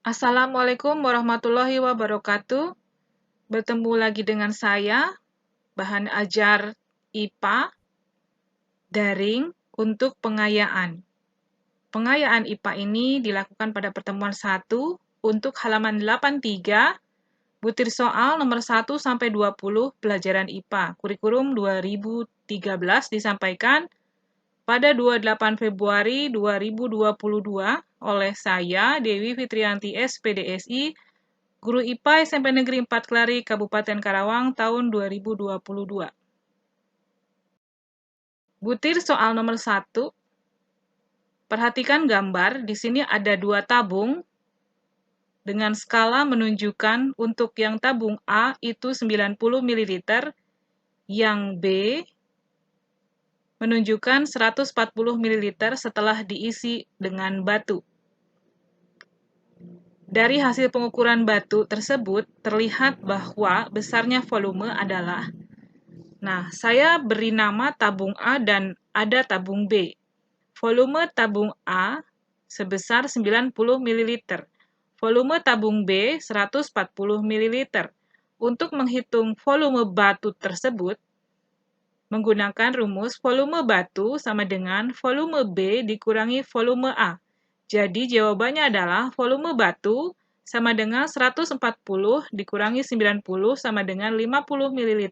Assalamualaikum warahmatullahi wabarakatuh. Bertemu lagi dengan saya, bahan ajar IPA daring untuk pengayaan. Pengayaan IPA ini dilakukan pada pertemuan 1 untuk halaman 83, butir soal nomor 1 sampai 20 pelajaran IPA. Kurikulum 2013 disampaikan pada 28 Februari 2022 oleh saya, Dewi Fitrianti SPDSI, Guru IPA SMP Negeri 4 Klari, Kabupaten Karawang, tahun 2022. Butir soal nomor 1. Perhatikan gambar, di sini ada 2 tabung dengan skala menunjukkan untuk yang tabung A itu 90 ml, yang B menunjukkan 140 ml setelah diisi dengan batu. Dari hasil pengukuran batu tersebut, terlihat bahwa besarnya volume adalah, saya beri nama tabung A dan ada tabung B. Volume tabung A sebesar 90 ml. Volume tabung B 140 ml. Untuk menghitung volume batu tersebut, menggunakan rumus volume batu sama dengan volume B dikurangi volume A. Jadi jawabannya adalah volume batu sama dengan 140 dikurangi 90 sama dengan 50 ml.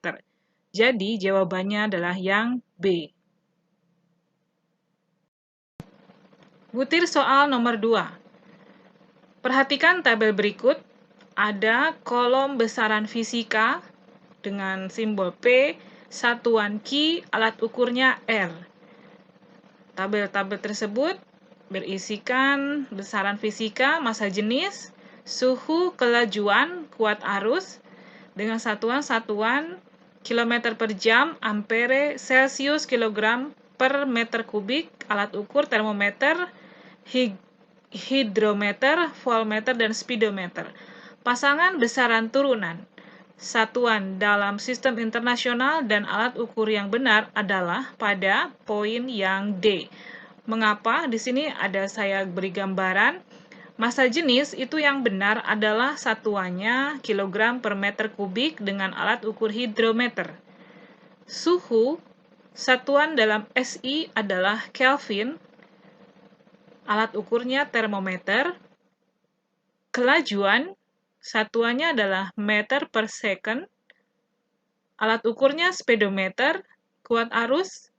Jadi jawabannya adalah yang B. Butir soal nomor 2. Perhatikan tabel berikut. Ada kolom besaran fisika dengan simbol P, satuan Q, alat ukurnya R. Tabel-tabel tersebut berisikan besaran fisika, massa jenis, suhu, kelajuan, kuat arus, dengan satuan-satuan kilometer per jam, ampere, celcius, kilogram per meter kubik, alat ukur, termometer, hidrometer, voltmeter, dan speedometer. Pasangan besaran turunan satuan dalam sistem internasional dan alat ukur yang benar adalah pada poin yang D. Mengapa? Di sini ada saya beri gambaran. Massa jenis itu yang benar adalah satuannya kilogram per meter kubik dengan alat ukur hidrometer. Suhu, satuan dalam SI adalah Kelvin, alat ukurnya termometer. Kelajuan, satuannya adalah meter per second, alat ukurnya speedometer. Kuat arus,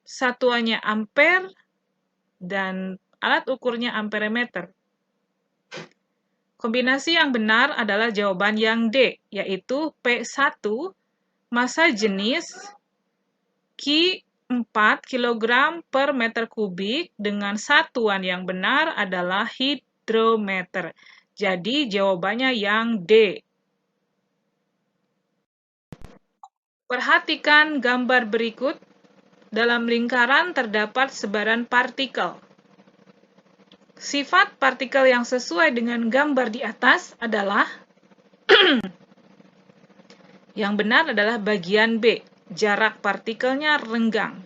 satuannya ampere, dan alat ukurnya amperemeter. Kombinasi yang benar adalah jawaban yang D, yaitu P1, massa jenis, Q 4 kg per meter kubik, dengan satuan yang benar adalah hidrometer. Jadi jawabannya yang D. Perhatikan gambar berikut. Dalam lingkaran terdapat sebaran partikel. Sifat partikel yang sesuai dengan gambar di atas adalah yang benar adalah bagian B, jarak partikelnya renggang.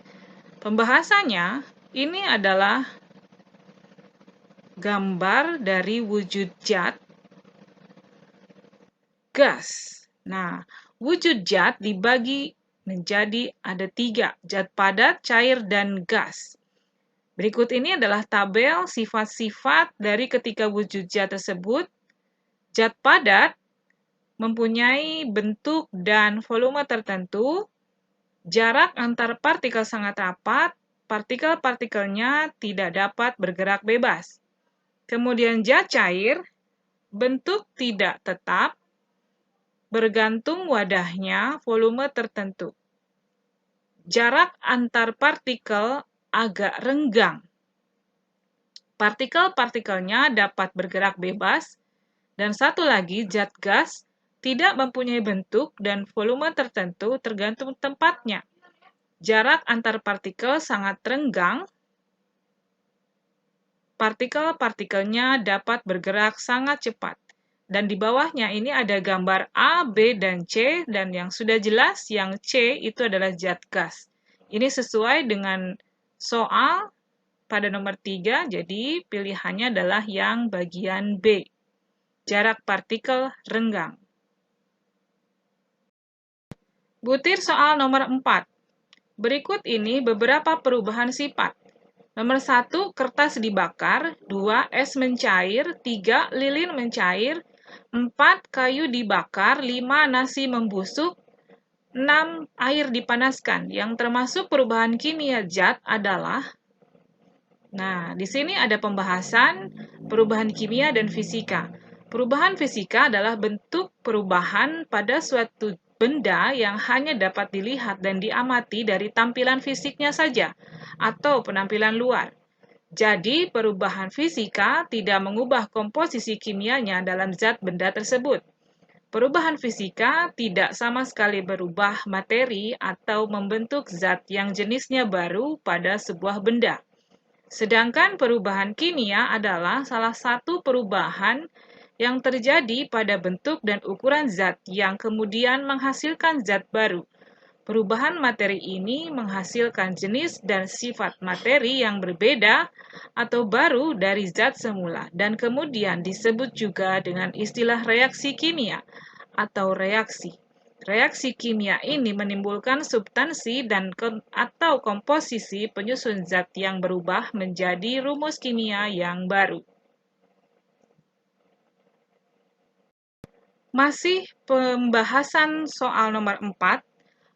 Pembahasannya, ini adalah gambar dari wujud zat gas. Wujud zat dibagi menjadi ada 3, zat padat, cair, dan gas. Berikut ini adalah tabel sifat-sifat dari ketiga wujud zat tersebut. Zat padat mempunyai bentuk dan volume tertentu, jarak antar partikel sangat rapat, partikel-partikelnya tidak dapat bergerak bebas. Kemudian zat cair, bentuk tidak tetap, bergantung wadahnya, volume tertentu. Jarak antar partikel agak renggang. Partikel-partikelnya dapat bergerak bebas. Dan satu lagi, zat gas tidak mempunyai bentuk dan volume tertentu tergantung tempatnya. Jarak antar partikel sangat renggang. Partikel-partikelnya dapat bergerak sangat cepat. Dan di bawahnya ini ada gambar A, B, dan C, dan yang sudah jelas yang C itu adalah zat gas. Ini sesuai dengan soal pada nomor 3, jadi pilihannya adalah yang bagian B. Jarak partikel renggang. Butir soal nomor 4. Berikut ini beberapa perubahan sifat. Nomor 1, kertas dibakar. 2, es mencair. 3, lilin mencair. 4, kayu dibakar. 5, nasi membusuk. 6, air dipanaskan. Yang termasuk perubahan kimia zat adalah, nah, di sini ada pembahasan perubahan kimia dan fisika. Perubahan fisika adalah bentuk perubahan pada suatu benda yang hanya dapat dilihat dan diamati dari tampilan fisiknya saja atau penampilan luar. Jadi, perubahan fisika tidak mengubah komposisi kimianya dalam zat benda tersebut. Perubahan fisika tidak sama sekali berubah materi atau membentuk zat yang jenisnya baru pada sebuah benda. Sedangkan perubahan kimia adalah salah satu perubahan yang terjadi pada bentuk dan ukuran zat yang kemudian menghasilkan zat baru. Perubahan materi ini menghasilkan jenis dan sifat materi yang berbeda atau baru dari zat semula dan kemudian disebut juga dengan istilah reaksi kimia atau reaksi. Reaksi kimia ini menimbulkan substansi atau komposisi penyusun zat yang berubah menjadi rumus kimia yang baru. Masih pembahasan soal nomor 4.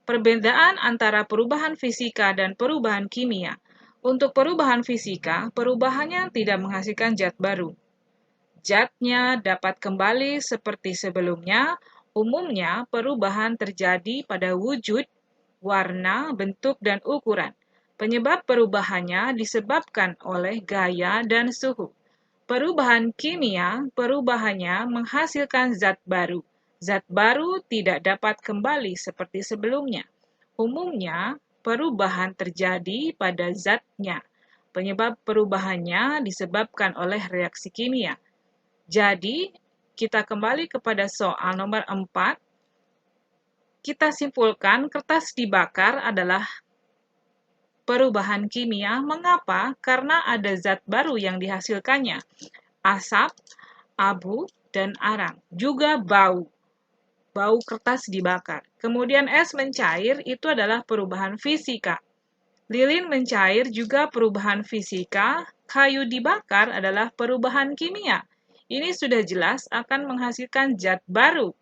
Perbedaan antara perubahan fisika dan perubahan kimia. Untuk perubahan fisika, perubahannya tidak menghasilkan zat baru. Zatnya dapat kembali seperti sebelumnya. Umumnya, perubahan terjadi pada wujud, warna, bentuk, dan ukuran. Penyebab perubahannya disebabkan oleh gaya dan suhu. Perubahan kimia, perubahannya menghasilkan zat baru. Zat baru tidak dapat kembali seperti sebelumnya. Umumnya, perubahan terjadi pada zatnya. Penyebab perubahannya disebabkan oleh reaksi kimia. Jadi, kita kembali kepada soal nomor 4. Kita simpulkan kertas dibakar adalah perubahan kimia. Mengapa? Karena ada zat baru yang dihasilkannya. Asap, abu, dan arang. Juga bau. Bau kertas dibakar. Kemudian es mencair itu adalah perubahan fisika. Lilin mencair juga perubahan fisika. Kayu dibakar adalah perubahan kimia. Ini sudah jelas akan menghasilkan zat baru.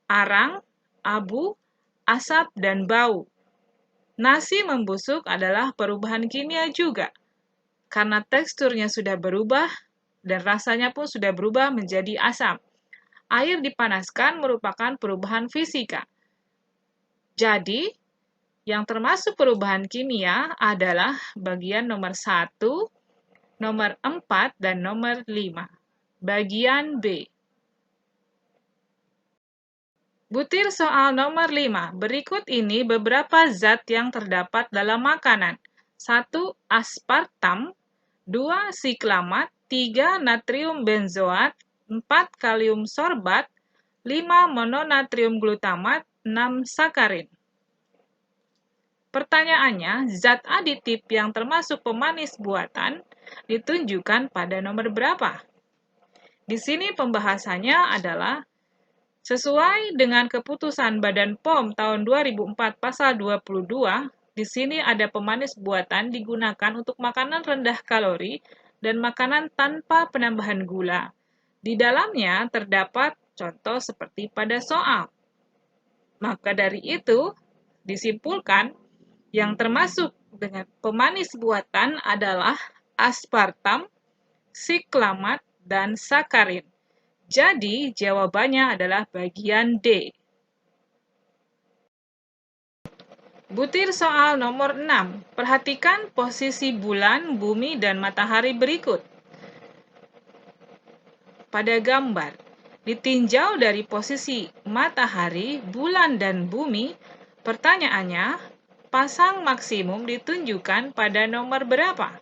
Arang, abu, asap, dan bau. Nasi membusuk adalah perubahan kimia juga. Karena teksturnya sudah berubah dan rasanya pun sudah berubah menjadi asam. Air dipanaskan merupakan perubahan fisika. Jadi, yang termasuk perubahan kimia adalah bagian nomor 1, nomor 4, dan nomor 5. Bagian B. Butir soal nomor 5. Berikut ini beberapa zat yang terdapat dalam makanan. 1. Aspartam. 2. Siklamat. 3. Natrium benzoat. 4. Kalium sorbat. 5. Mononatrium glutamat. 6. Sakarin. Pertanyaannya, zat aditif yang termasuk pemanis buatan ditunjukkan pada nomor berapa? Di sini pembahasannya adalah sesuai dengan keputusan Badan POM tahun 2004 pasal 22, di sini ada pemanis buatan digunakan untuk makanan rendah kalori dan makanan tanpa penambahan gula. Di dalamnya terdapat contoh seperti pada soal. Maka dari itu, disimpulkan yang termasuk dengan pemanis buatan adalah aspartam, siklamat, dan sakarin. Jadi, jawabannya adalah bagian D. Butir soal nomor 6. Perhatikan posisi bulan, bumi, dan matahari berikut. Pada gambar, ditinjau dari posisi matahari, bulan, dan bumi, pertanyaannya, pasang maksimum ditunjukkan pada nomor berapa?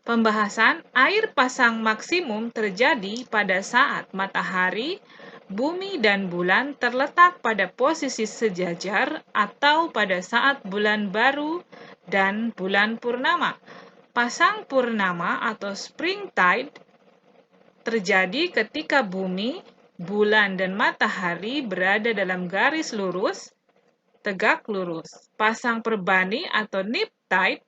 Pembahasan air pasang maksimum terjadi pada saat matahari, bumi, dan bulan terletak pada posisi sejajar atau pada saat bulan baru dan bulan purnama. Pasang purnama atau spring tide terjadi ketika bumi, bulan, dan matahari berada dalam garis lurus, tegak lurus. Pasang perbani atau nip tide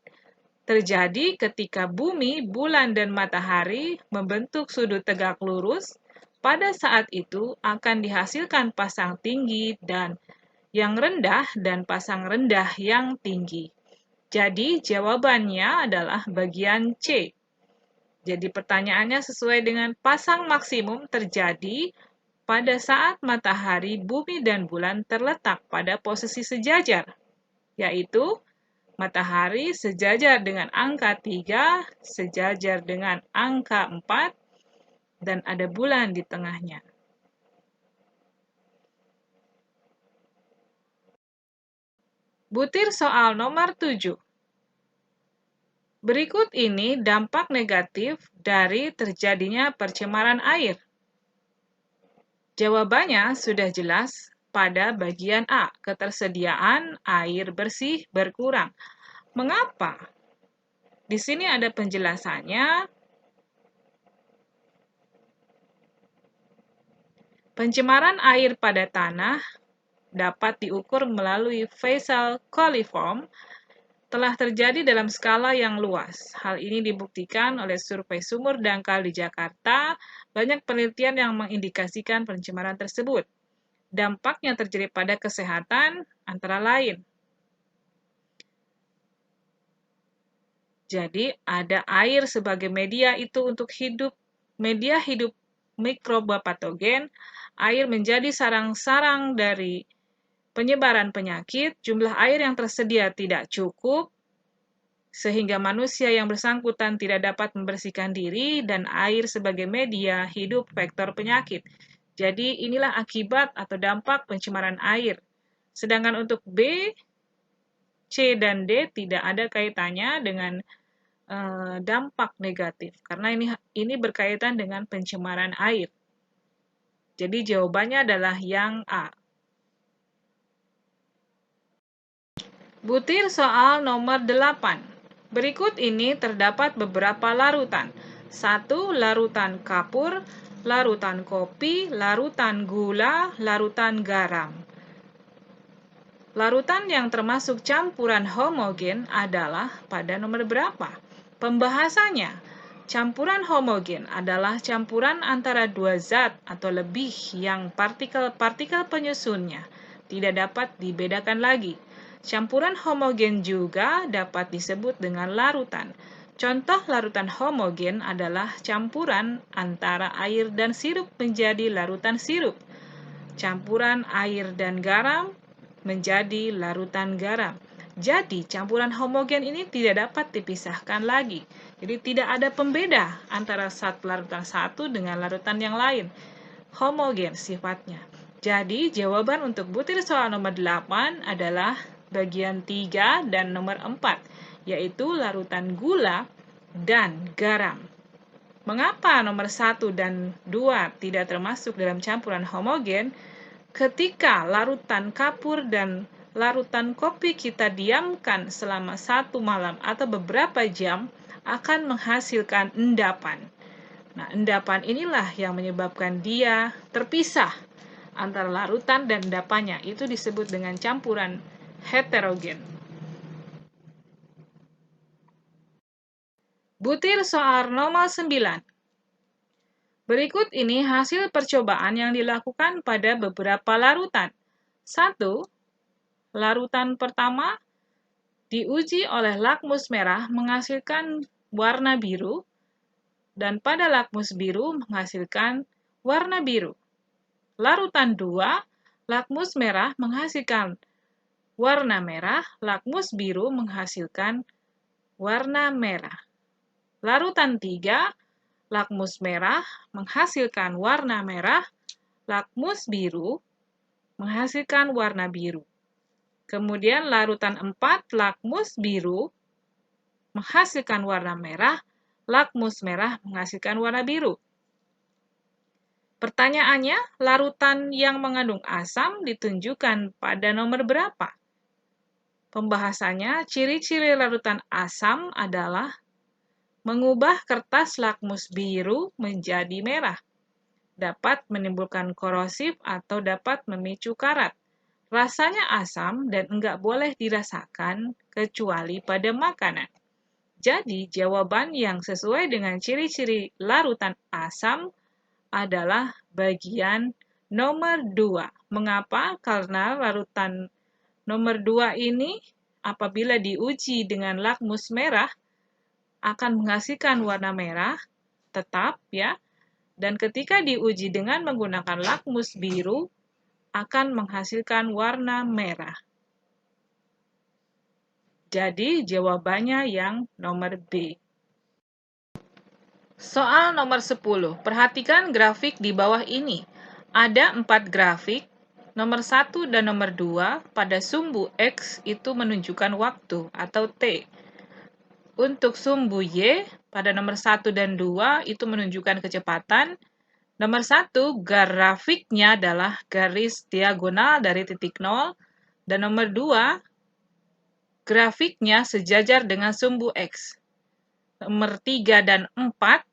terjadi ketika bumi, bulan, dan matahari membentuk sudut tegak lurus. Pada saat itu akan dihasilkan pasang tinggi dan yang rendah dan pasang rendah yang tinggi. Jadi jawabannya adalah bagian C. Jadi pertanyaannya sesuai dengan pasang maksimum terjadi pada saat matahari, bumi, dan bulan terletak pada posisi sejajar, yaitu matahari sejajar dengan angka 3, sejajar dengan angka 4, dan ada bulan di tengahnya. Butir soal nomor 7. Berikut ini dampak negatif dari terjadinya pencemaran air. Jawabannya sudah jelas pada bagian A, ketersediaan air bersih berkurang. Mengapa? Di sini ada penjelasannya. Pencemaran air pada tanah dapat diukur melalui facial coliform telah terjadi dalam skala yang luas. Hal ini dibuktikan oleh survei sumur dangkal di Jakarta. Banyak penelitian yang mengindikasikan pencemaran tersebut. Dampaknya terjadi pada kesehatan antara lain. Jadi, ada air sebagai media itu untuk media hidup mikroba patogen. Air menjadi sarang-sarang dari penyebaran penyakit. Jumlah air yang tersedia tidak cukup, sehingga manusia yang bersangkutan tidak dapat membersihkan diri, dan air sebagai media hidup vektor penyakit. Jadi, inilah akibat atau dampak pencemaran air. Sedangkan untuk B, C, dan D tidak ada kaitannya dengan dampak negatif, karena ini berkaitan dengan pencemaran air. Jadi jawabannya adalah yang A. Butir soal nomor 8. Berikut ini terdapat beberapa larutan. 1. Larutan kapur, larutan kopi, larutan gula, larutan garam. Larutan yang termasuk campuran homogen adalah pada nomor berapa? Pembahasannya, campuran homogen adalah campuran antara dua zat atau lebih yang partikel-partikel penyusunnya tidak dapat dibedakan lagi. Campuran homogen juga dapat disebut dengan larutan. Contoh larutan homogen adalah campuran antara air dan sirup menjadi larutan sirup. Campuran air dan garam menjadi larutan garam. Jadi, campuran homogen ini tidak dapat dipisahkan lagi. Jadi, tidak ada pembeda antara larutan satu dengan larutan yang lain. Homogen sifatnya. Jadi, jawaban untuk butir soal nomor 8 adalah bagian 3 dan nomor 4, yaitu larutan gula dan garam. Mengapa nomor 1 dan 2 tidak termasuk dalam campuran homogen? Ketika larutan kapur dan larutan kopi kita diamkan selama 1 malam atau beberapa jam, akan menghasilkan endapan. Nah, endapan inilah yang menyebabkan dia terpisah antara larutan dan endapannya. Itu disebut dengan campuran heterogen. Butir soal nomor 9. Berikut ini hasil percobaan yang dilakukan pada beberapa larutan. 1. Larutan pertama diuji oleh lakmus merah menghasilkan warna biru, dan pada lakmus biru menghasilkan warna biru. Larutan 2, lakmus merah menghasilkan warna merah, lakmus biru menghasilkan warna merah. Larutan 3, lakmus merah menghasilkan warna merah, lakmus biru menghasilkan warna biru. Kemudian larutan 4, lakmus biru menghasilkan warna merah, lakmus merah menghasilkan warna biru. Pertanyaannya, larutan yang mengandung asam ditunjukkan pada nomor berapa? Pembahasannya, ciri-ciri larutan asam adalah Mengubah kertas lakmus biru menjadi merah. Dapat menimbulkan korosif atau dapat memicu karat. Rasanya asam dan enggak boleh dirasakan kecuali pada makanan. Jadi, jawaban yang sesuai dengan ciri-ciri larutan asam adalah bagian nomor 2. Mengapa? Karena larutan nomor 2 ini apabila diuji dengan lakmus merah akan menghasilkan warna merah tetap ya. Dan ketika diuji dengan menggunakan lakmus biru akan menghasilkan warna merah. Jadi jawabannya yang nomor B. Soal nomor 10. Perhatikan grafik di bawah ini. Ada 4 grafik. Nomor 1 dan nomor 2 pada sumbu X itu menunjukkan waktu atau T. Untuk sumbu Y pada nomor 1 dan 2 itu menunjukkan kecepatan. Nomor 1 grafiknya adalah garis diagonal dari titik 0. Dan nomor 2 grafiknya sejajar dengan sumbu X. Nomor 3 dan 4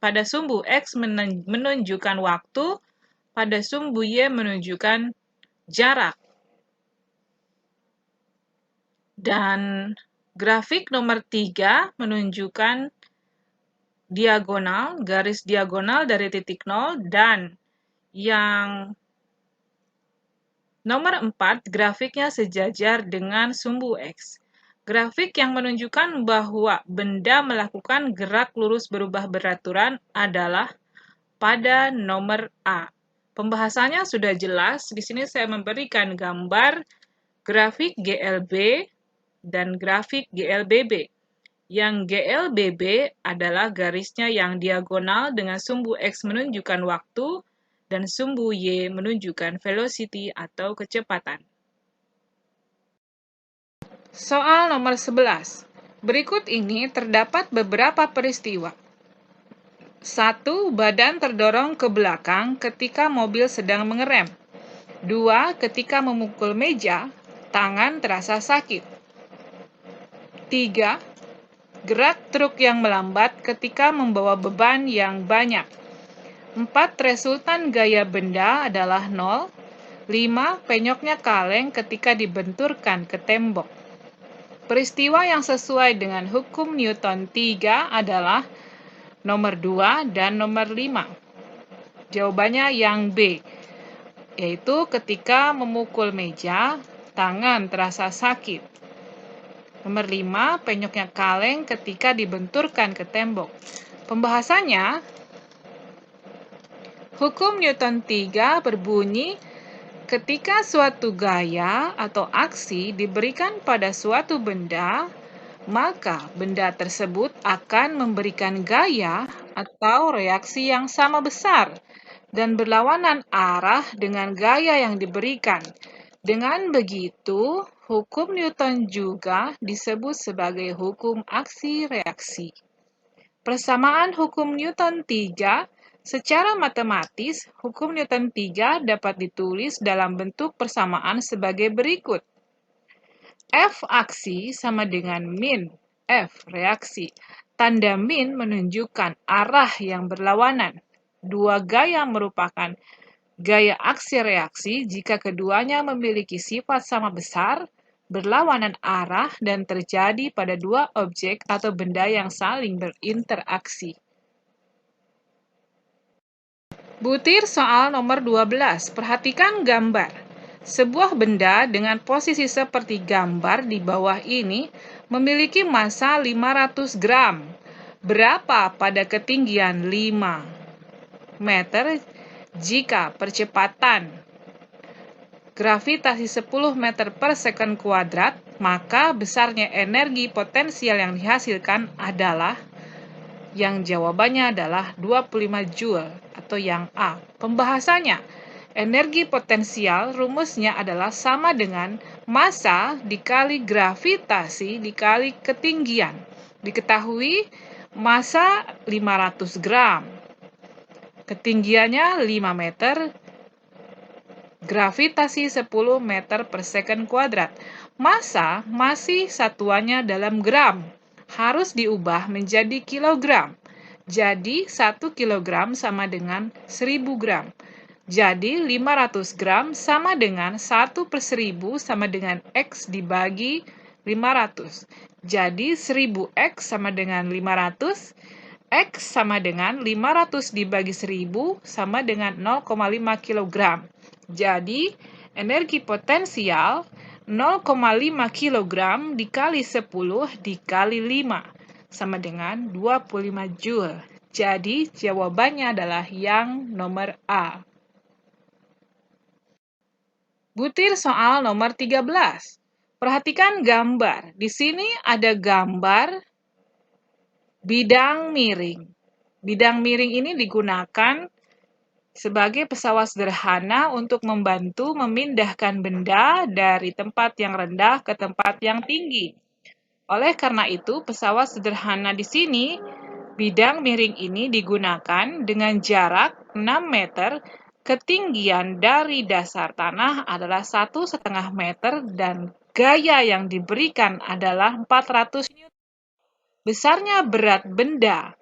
pada sumbu X menunjukkan waktu, pada sumbu Y menunjukkan jarak. Dan grafik nomor 3 menunjukkan diagonal, garis diagonal dari titik 0, dan yang nomor 4 grafiknya sejajar dengan sumbu X. Grafik yang menunjukkan bahwa benda melakukan gerak lurus berubah beraturan adalah pada nomor A. Pembahasannya sudah jelas. Di sini saya memberikan gambar grafik GLB dan grafik GLBB. Yang GLBB adalah garisnya yang diagonal dengan sumbu X menunjukkan waktu dan sumbu Y menunjukkan velocity atau kecepatan. Soal nomor 11. Berikut ini terdapat beberapa peristiwa. 1. Badan terdorong ke belakang ketika mobil sedang mengerem. 2. Ketika memukul meja, tangan terasa sakit. 3. Gerak truk yang melambat ketika membawa beban yang banyak. 4. Resultan gaya benda adalah 0. 5. Penyoknya kaleng ketika dibenturkan ke tembok. Peristiwa yang sesuai dengan hukum Newton 3 adalah nomor 2 dan nomor 5. Jawabannya yang B, yaitu ketika memukul meja, tangan terasa sakit. Nomor 5, penyoknya kaleng ketika dibenturkan ke tembok. Pembahasannya, hukum Newton 3 berbunyi, ketika suatu gaya atau aksi diberikan pada suatu benda, maka benda tersebut akan memberikan gaya atau reaksi yang sama besar dan berlawanan arah dengan gaya yang diberikan. Dengan begitu, hukum Newton juga disebut sebagai hukum aksi-reaksi. Persamaan hukum Newton 3. Secara matematis, hukum Newton 3 dapat ditulis dalam bentuk persamaan sebagai berikut. F aksi sama dengan min F reaksi. Tanda min menunjukkan arah yang berlawanan. Dua gaya merupakan gaya aksi-reaksi jika keduanya memiliki sifat sama besar, berlawanan arah, dan terjadi pada dua objek atau benda yang saling berinteraksi. Butir soal nomor 12. Perhatikan gambar. Sebuah benda dengan posisi seperti gambar di bawah ini memiliki massa 500 gram. Berapa pada ketinggian 5 meter jika percepatan gravitasi 10 meter per second kuadrat, maka besarnya energi potensial yang dihasilkan adalah, yang jawabannya adalah 25 Joule atau yang A. Pembahasannya, energi potensial rumusnya adalah sama dengan massa dikali gravitasi dikali ketinggian. Diketahui massa 500 gram. Ketinggiannya 5 meter, gravitasi 10 meter per second kuadrat. Massa masih satuannya dalam gram. harus diubah menjadi kilogram. Jadi 1 kilogram sama dengan 1000 gram. Jadi 500 gram sama dengan 1/1000 sama dengan X dibagi 500. Jadi 1000X sama dengan 500, X sama dengan 500 dibagi 1000 sama dengan 0,5 kg. Jadi energi potensial 0,5 kg dikali 10 dikali 5 sama dengan 25 Joule. Jadi jawabannya adalah yang nomor A. Butir soal nomor 13. Perhatikan gambar. Di sini ada gambar bidang miring. Bidang miring ini digunakan sebagai pesawat sederhana untuk membantu memindahkan benda dari tempat yang rendah ke tempat yang tinggi. Oleh karena itu, pesawat sederhana di sini, bidang miring ini digunakan dengan jarak 6 meter. Ketinggian dari dasar tanah adalah 1,5 meter dan gaya yang diberikan adalah 400 Newton. Besarnya berat benda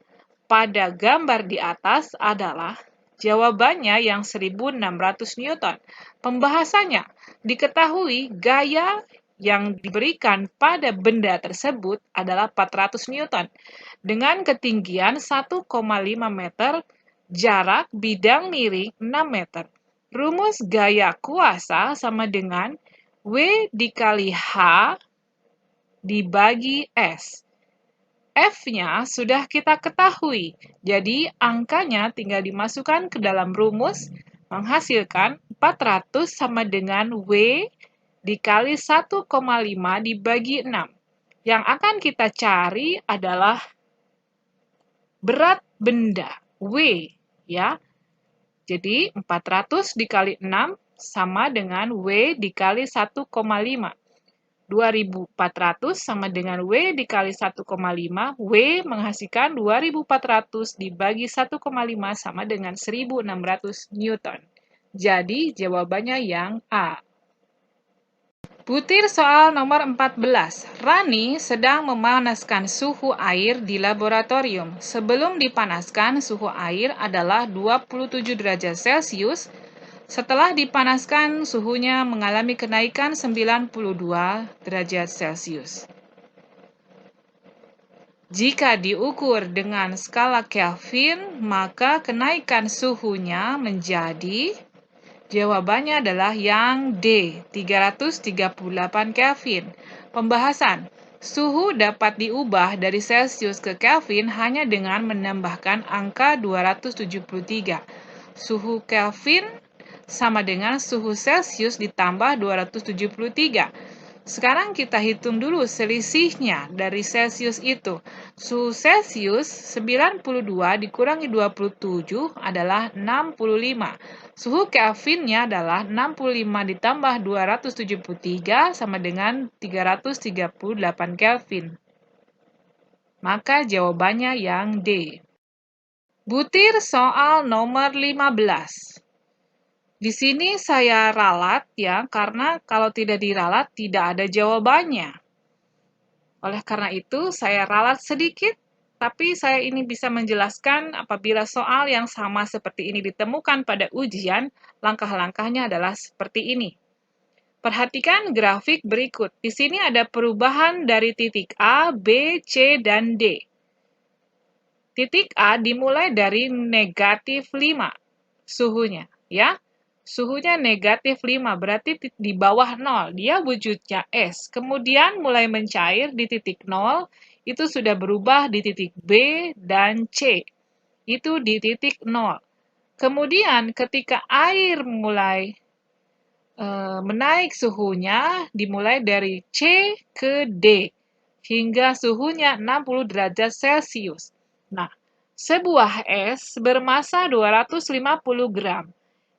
pada gambar di atas adalah jawabannya yang 1600 Newton. Pembahasannya, diketahui gaya yang diberikan pada benda tersebut adalah 400 Newton. Dengan ketinggian 1,5 meter, jarak bidang miring 6 meter. Rumus gaya kuasa sama dengan W dikali H dibagi S. F-nya sudah kita ketahui, jadi angkanya tinggal dimasukkan ke dalam rumus, menghasilkan 400 sama dengan W dikali 1,5 dibagi 6. Yang akan kita cari adalah berat benda, W, ya. Jadi 400 dikali 6 sama dengan W dikali 1,5. 2400 sama dengan W dikali 1,5. W menghasilkan 2400 dibagi 1,5 sama dengan 1600 Newton. Jadi jawabannya yang A. Butir soal nomor 14. Rani sedang memanaskan suhu air di laboratorium. Sebelum dipanaskan, suhu air adalah 27 derajat Celcius. Setelah dipanaskan, suhunya mengalami kenaikan 92 derajat Celcius. Jika diukur dengan skala Kelvin, maka kenaikan suhunya menjadi, jawabannya adalah yang D, 338 Kelvin. Pembahasan, suhu dapat diubah dari Celcius ke Kelvin hanya dengan menambahkan angka 273. Suhu Kelvin sama dengan suhu Celcius ditambah 273. Sekarang kita hitung dulu selisihnya dari Celcius itu. Suhu Celcius 92 dikurangi 27 adalah 65. Suhu Kelvinnya adalah 65 ditambah 273 sama dengan 338 Kelvin. Maka jawabannya yang D. Butir soal nomor 15. Di sini saya ralat ya, karena kalau tidak diralat tidak ada jawabannya. Oleh karena itu, saya ralat sedikit, tapi saya ini bisa menjelaskan apabila soal yang sama seperti ini ditemukan pada ujian, langkah-langkahnya adalah seperti ini. Perhatikan grafik berikut. Di sini ada perubahan dari titik A, B, C, dan D. Titik A dimulai dari negatif 5 suhunya, ya. Suhunya negatif 5, berarti di bawah 0. Dia wujudnya es. Kemudian mulai mencair di titik 0, itu sudah berubah di titik B dan C. Itu di titik 0. Kemudian ketika air mulai menaik suhunya, dimulai dari C ke D, hingga suhunya 60 derajat Celcius. Nah, sebuah es bermasa 250 gram.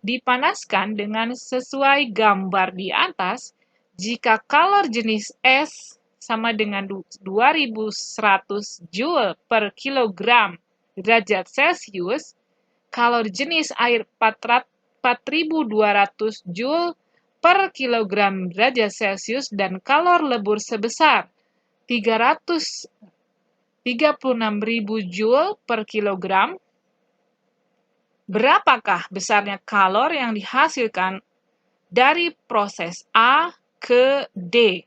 Dipanaskan dengan sesuai gambar di atas, jika kalor jenis es sama dengan 2100 Joule per kilogram derajat Celcius, kalor jenis air 4200 Joule per kilogram derajat Celcius, dan kalor lebur sebesar 300 36.000 Joule per kilogram. Berapakah besarnya kalor yang dihasilkan dari proses A ke D?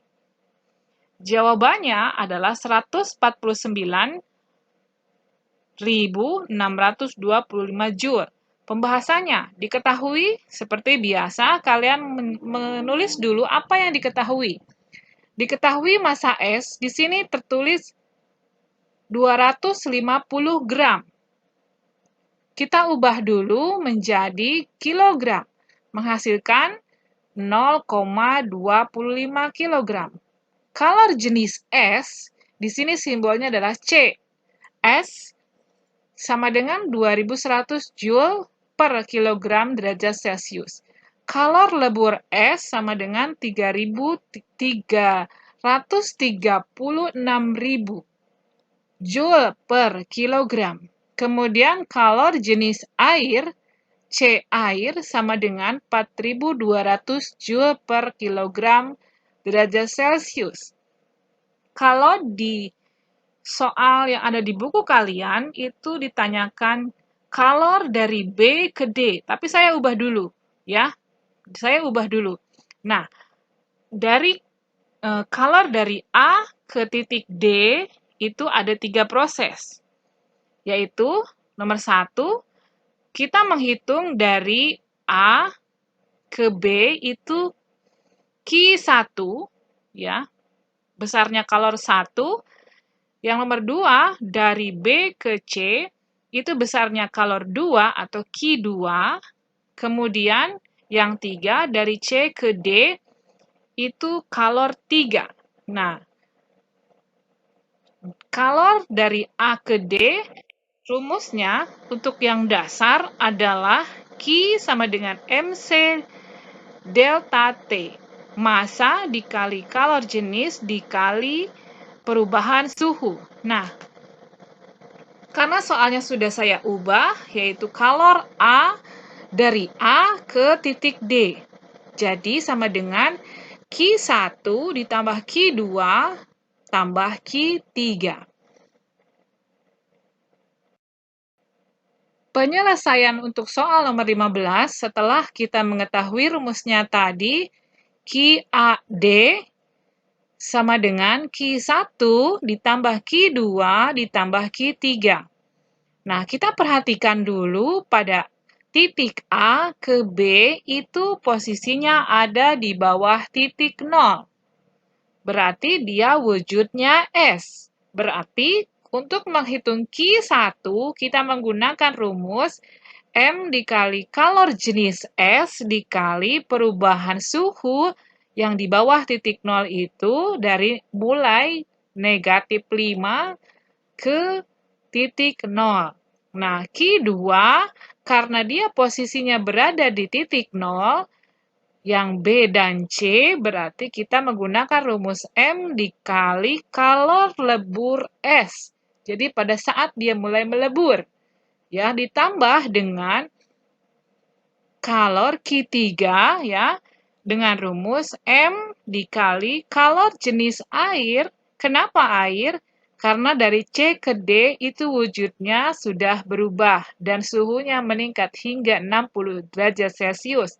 Jawabannya adalah 149.625 Joule. Pembahasannya diketahui seperti biasa, kalian menulis dulu apa yang diketahui. Diketahui massa S di sini tertulis 250 gram. Kita ubah dulu menjadi kilogram, menghasilkan 0,25 kilogram. Kalor jenis S, di sini simbolnya adalah C. S sama dengan 2100 Joule per kilogram derajat Celcius. Kalor lebur S sama dengan 336.000 Joule per kilogram. Kemudian kalor jenis air, C air sama dengan 4.200 Joule per kilogram derajat Celcius. Kalau di soal yang ada di buku kalian, itu ditanyakan kalor dari B ke D. Tapi saya ubah dulu, ya. Saya ubah dulu. Nah, dari kalor dari A ke titik D, itu ada 3 proses. Yaitu, nomor 1, kita menghitung dari A ke B itu Q1, ya, besarnya kalor 1. Yang nomor 2, dari B ke C, itu besarnya kalor 2 atau Q2. Kemudian, yang 3, dari C ke D, itu kalor 3. Nah, kalor dari A ke D, rumusnya untuk yang dasar adalah Q sama dengan MC delta T. Massa dikali kalor jenis dikali perubahan suhu. Nah, karena soalnya sudah saya ubah, yaitu kalor A dari A ke titik D. Jadi sama dengan Q1 ditambah Q2 tambah Q3. Penyelesaian untuk soal nomor 15 setelah kita mengetahui rumusnya tadi, QAD sama dengan Q1 ditambah Q2 ditambah Q3. Nah, kita perhatikan dulu pada titik A ke B itu posisinya ada di bawah titik 0. Berarti dia wujudnya S. Berarti untuk menghitung Q1, kita menggunakan rumus M dikali kalor jenis S dikali perubahan suhu yang di bawah titik 0 itu dari mulai negatif 5 ke titik 0. Nah, Q2 karena dia posisinya berada di titik 0, yang B dan C berarti kita menggunakan rumus M dikali kalor lebur S. Jadi pada saat dia mulai melebur, ya, ditambah dengan kalor Q3, ya, dengan rumus M dikali kalor jenis air. Kenapa air? Karena dari C ke D itu wujudnya sudah berubah dan suhunya meningkat hingga 60 derajat Celcius.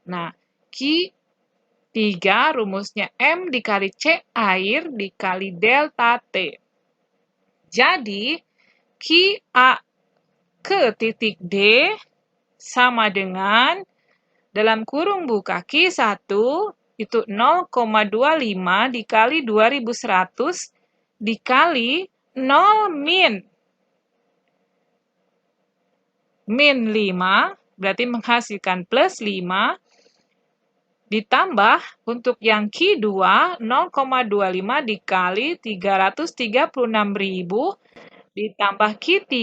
Nah, Q3 rumusnya M dikali C air dikali delta T. Jadi, QA ke titik D sama dengan dalam kurung buka Q1 itu 0,25 dikali 2100 dikali 0 min 5 berarti menghasilkan plus 5 ditambah untuk yang Q2 0,25 dikali 336.000 ditambah Q3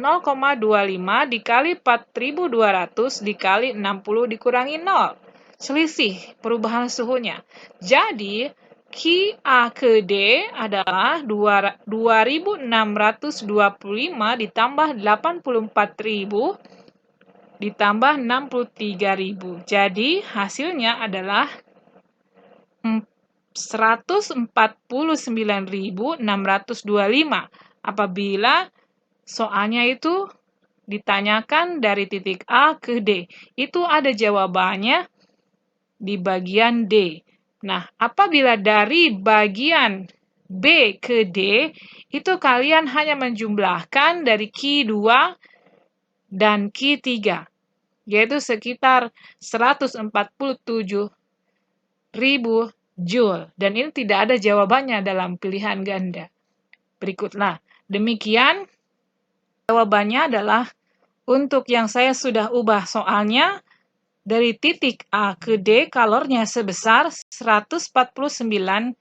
0,25 dikali 4.200 dikali 60 dikurangi 0. Selisih perubahan suhunya. Jadi, QA ke D adalah 2.625 ditambah 84.000 ditambah 63.000. Jadi, hasilnya adalah 149.625. apabila soalnya itu ditanyakan dari titik A ke D. Itu ada jawabannya di bagian D. Nah, apabila dari bagian B ke D, itu kalian hanya menjumlahkan dari Q2 dan Q3, yaitu sekitar 147.000 Joule. Dan ini tidak ada jawabannya dalam pilihan ganda. Berikutlah, demikian jawabannya adalah untuk yang saya sudah ubah soalnya, dari titik A ke D kalornya sebesar 149.625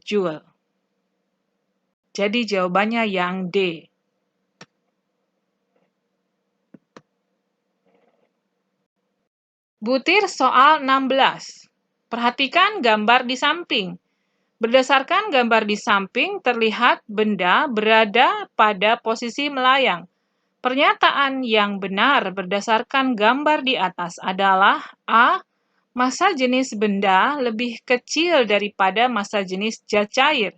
Joule. Jadi jawabannya yang D. Butir soal 16. Perhatikan gambar di samping. Berdasarkan gambar di samping, terlihat benda berada pada posisi melayang. Pernyataan yang benar berdasarkan gambar di atas adalah A. Massa jenis benda lebih kecil daripada massa jenis zat cair.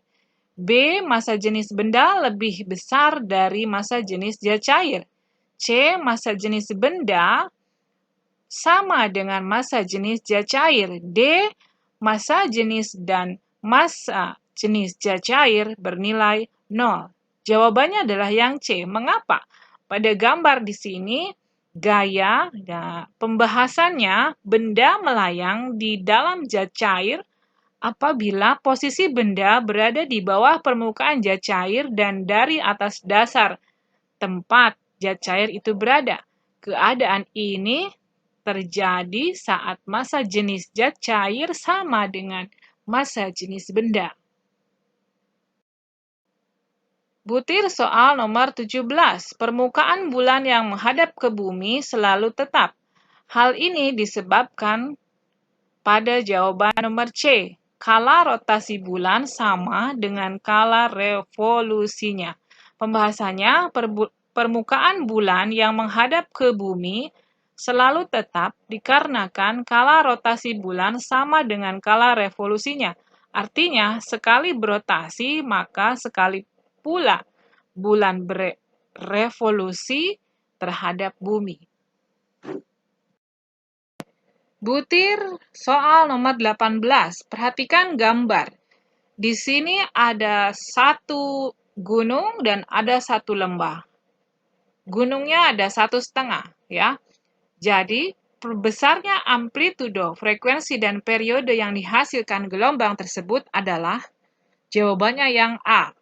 B. Massa jenis benda lebih besar dari massa jenis zat cair. C. Massa jenis benda sama dengan massa jenis zat cair. D. Massa jenis dan massa jenis zat cair bernilai 0. Jawabannya adalah yang C. Mengapa? Pada gambar di sini, gaya pembahasannya benda melayang di dalam zat cair apabila posisi benda berada di bawah permukaan zat cair dan dari atas dasar tempat zat cair itu berada. Keadaan ini terjadi saat massa jenis zat cair sama dengan massa jenis benda. Butir soal nomor 17. Permukaan bulan yang menghadap ke bumi selalu tetap. Hal ini disebabkan pada jawaban nomor C. Kala rotasi bulan sama dengan kala revolusinya. Pembahasannya, permukaan bulan yang menghadap ke bumi selalu tetap dikarenakan kala rotasi bulan sama dengan kala revolusinya. Artinya, sekali berotasi, maka sekali pula bulan berevolusi terhadap bumi. Butir soal nomor 18. Perhatikan gambar. Di sini ada satu gunung dan ada satu lembah. Gunungnya ada 1,5, ya. Jadi, besarnya amplitudo, frekuensi, dan periode yang dihasilkan gelombang tersebut adalah jawabannya yang A.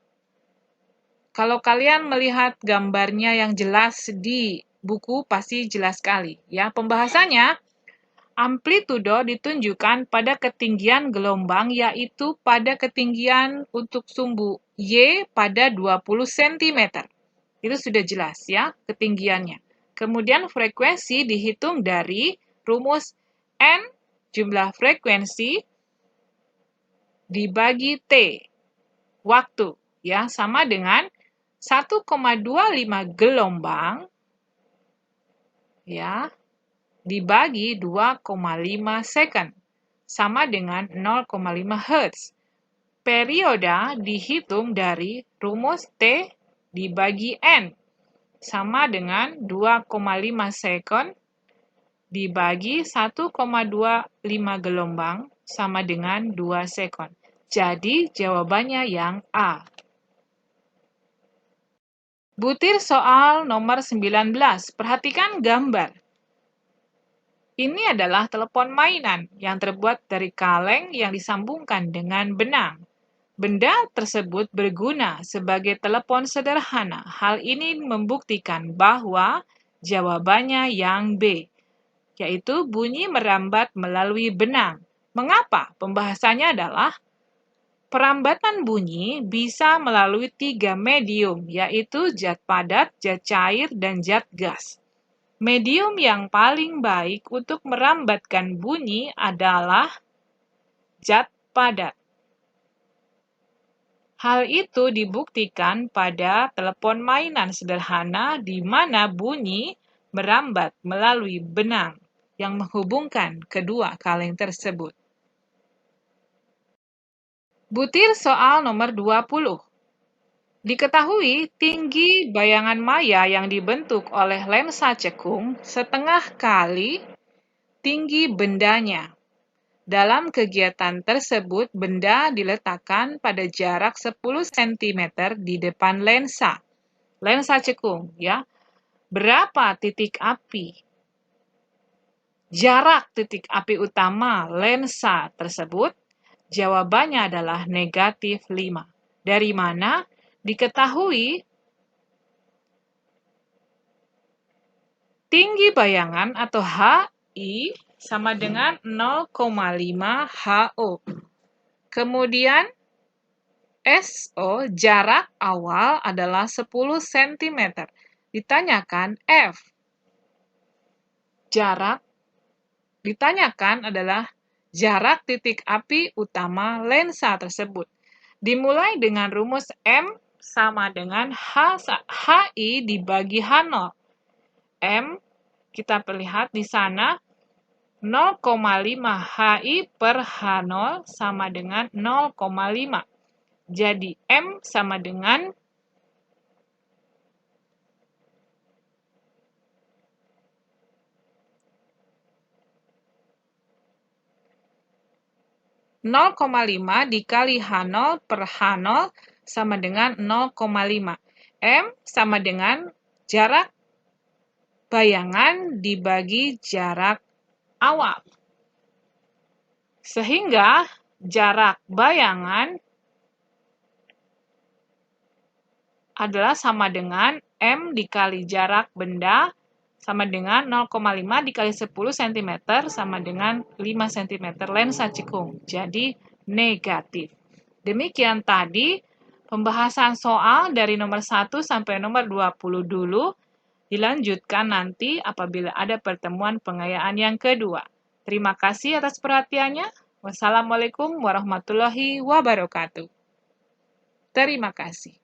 Kalau kalian melihat gambarnya yang jelas di buku, pasti jelas sekali. Ya, pembahasannya, amplitudo ditunjukkan pada ketinggian gelombang, yaitu pada ketinggian untuk sumbu Y pada 20 cm. Itu sudah jelas ya, ketinggiannya. Kemudian frekuensi dihitung dari rumus N jumlah frekuensi dibagi T waktu, ya, sama dengan 1,25 gelombang, ya, dibagi 2,5 second, sama dengan 0,5 Hz. Periode dihitung dari rumus T dibagi N, sama dengan 2,5 second dibagi 1,25 gelombang, sama dengan 2 second. Jadi, jawabannya yang A. Butir soal nomor 19. Perhatikan gambar. Ini adalah telepon mainan yang terbuat dari kaleng yang disambungkan dengan benang. Benda tersebut berguna sebagai telepon sederhana. Hal ini membuktikan bahwa jawabannya yang B, yaitu bunyi merambat melalui benang. Mengapa? Pembahasannya adalah perambatan bunyi bisa melalui 3 medium, yaitu zat padat, zat cair, dan zat gas. Medium yang paling baik untuk merambatkan bunyi adalah zat padat. Hal itu dibuktikan pada telepon mainan sederhana di mana bunyi merambat melalui benang yang menghubungkan kedua kaleng tersebut. Butir soal nomor 20. Diketahui tinggi bayangan maya yang dibentuk oleh lensa cekung setengah kali tinggi bendanya. Dalam kegiatan tersebut, benda diletakkan pada jarak 10 cm di depan lensa cekung, ya. Berapa titik api? Jarak titik api utama lensa tersebut? Jawabannya adalah negatif 5. Dari mana? Diketahui tinggi bayangan atau HI sama dengan 0,5 HO. Kemudian SO, jarak awal adalah 10 cm. Ditanyakan F. Ditanyakan adalah jarak titik api utama lensa tersebut. Dimulai dengan rumus M sama dengan HI dibagi H0. M, kita lihat di sana, 0,5 HI per H0 sama dengan 0,5. Jadi M sama dengan 0,5 dikali H0 per H0 sama dengan 0,5. M sama dengan jarak bayangan dibagi jarak awal. Sehingga jarak bayangan adalah sama dengan M dikali jarak benda sama dengan 0,5 dikali 10 cm sama dengan 5 cm lensa cekung. Jadi negatif. Demikian tadi pembahasan soal dari nomor 1 sampai nomor 20 dulu. Dilanjutkan nanti apabila ada pertemuan pengayaan yang kedua. Terima kasih atas perhatiannya. Wassalamualaikum warahmatullahi wabarakatuh. Terima kasih.